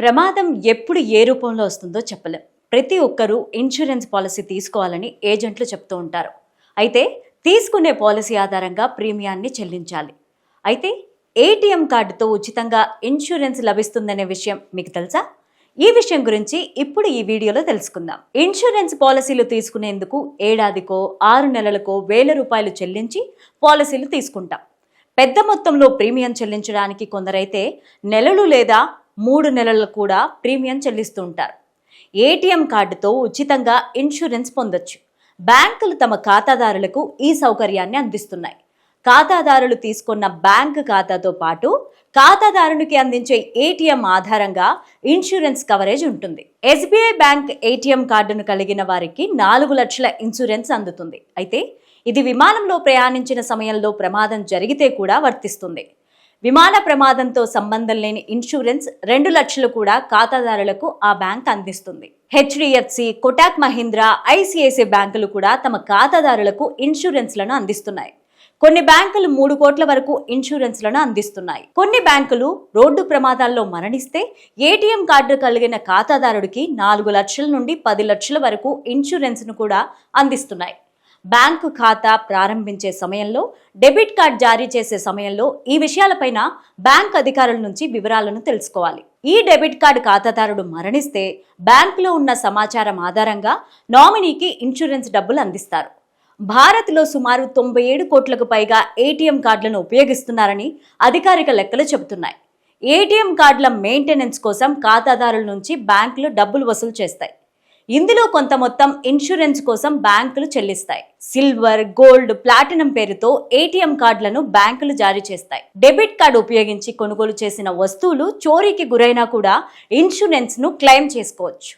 ప్రమాదం ఎప్పుడు ఏ రూపంలో వస్తుందో చెప్పలేం. ప్రతి ఒక్కరూ ఇన్సూరెన్స్ పాలసీ తీసుకోవాలని ఏజెంట్లు చెప్తూ ఉంటారు. అయితే తీసుకునే పాలసీ ఆధారంగా ప్రీమియాన్ని చెల్లించాలి. అయితే ఏటీఎం కార్డుతో ఉచితంగా ఇన్సూరెన్స్ లభిస్తుందనే విషయం మీకు తెలుసా? ఈ విషయం గురించి ఇప్పుడు ఈ వీడియోలో తెలుసుకుందాం. ఇన్సూరెన్స్ పాలసీలు తీసుకునేందుకు ఏడాదికో 6 నెలలకో ₹1000 చెల్లించి పాలసీలు తీసుకుంటాం. పెద్ద మొత్తంలో ప్రీమియం చెల్లించడానికి కొందరైతే నెలలు లేదా 3 నెలలు కూడా ప్రీమియం చెల్లిస్తూ ఉంటారు. ఏటీఎం కార్డుతో ఉచితంగా ఇన్సూరెన్స్ పొందొచ్చు. బ్యాంకులు తమ ఖాతాదారులకు ఈ సౌకర్యాన్ని అందిస్తున్నాయి. ఖాతాదారులు తీసుకున్న బ్యాంకు ఖాతాతో పాటు ఖాతాదారునికి అందించే ఏటీఎం ఆధారంగా ఇన్సూరెన్స్ కవరేజ్ ఉంటుంది. ఎస్బీఐ బ్యాంక్ ఏటీఎం కార్డును కలిగిన వారికి 4 లక్షల ఇన్సూరెన్స్ అందుతుంది. అయితే ఇది విమానంలో ప్రయాణించిన సమయంలో ప్రమాదం జరిగితే కూడా వర్తిస్తుంది. విమాన ప్రమాదంతో సంబంధం లేని ఇన్సూరెన్స్ 2 లక్షలు కూడా ఖాతాదారులకు ఆ బ్యాంక్ అందిస్తుంది. హెచ్డిఎఫ్సి, కోటక్ మహీంద్రా, ఐసిఐసిఐ బ్యాంకులు కూడా తమ ఖాతాదారులకు ఇన్సూరెన్స్లను అందిస్తున్నాయి. కొన్ని బ్యాంకులు 3 కోట్ల వరకు ఇన్సూరెన్స్లను అందిస్తున్నాయి. కొన్ని బ్యాంకులు రోడ్డు ప్రమాదాల్లో మరణిస్తే ఏటీఎం కార్డు కలిగిన ఖాతాదారుడికి 4 లక్షల నుండి 10 లక్షల వరకు ఇన్సూరెన్స్ను కూడా అందిస్తున్నాయి. బ్యాంకు ఖాతా ప్రారంభించే సమయంలో, డెబిట్ కార్డ్ జారీ చేసే సమయంలో ఈ విషయాలపైన బ్యాంక్ అధికారుల నుంచి వివరాలను తెలుసుకోవాలి. ఈ డెబిట్ కార్డు ఖాతాదారుడు మరణిస్తే బ్యాంకులో ఉన్న సమాచారం ఆధారంగా నామినీకి ఇన్సూరెన్స్ డబ్బులు అందిస్తారు. భారత్లో సుమారు 97 కోట్లకు పైగా ఏటీఎం కార్డులను ఉపయోగిస్తున్నారని అధికారిక లెక్కలు చెబుతున్నాయి. ఏటీఎం కార్డుల మెయింటెనెన్స్ కోసం ఖాతాదారుల నుంచి బ్యాంకులు డబ్బులు వసూలు చేస్తాయి. ఇందులో కొంత మొత్తం ఇన్సూరెన్స్ కోసం బ్యాంకులు చెల్లిస్తాయి. సిల్వర్, గోల్డ్, ప్లాటినం పేరుతో ఏటీఎం కార్డులను బ్యాంకులు జారీ చేస్తాయి. డెబిట్ కార్డు ఉపయోగించి కొనుగోలు చేసిన వస్తువులు చోరీకి గురైనా కూడా ఇన్సూరెన్స్ ను క్లెయిమ్ చేసుకోవచ్చు.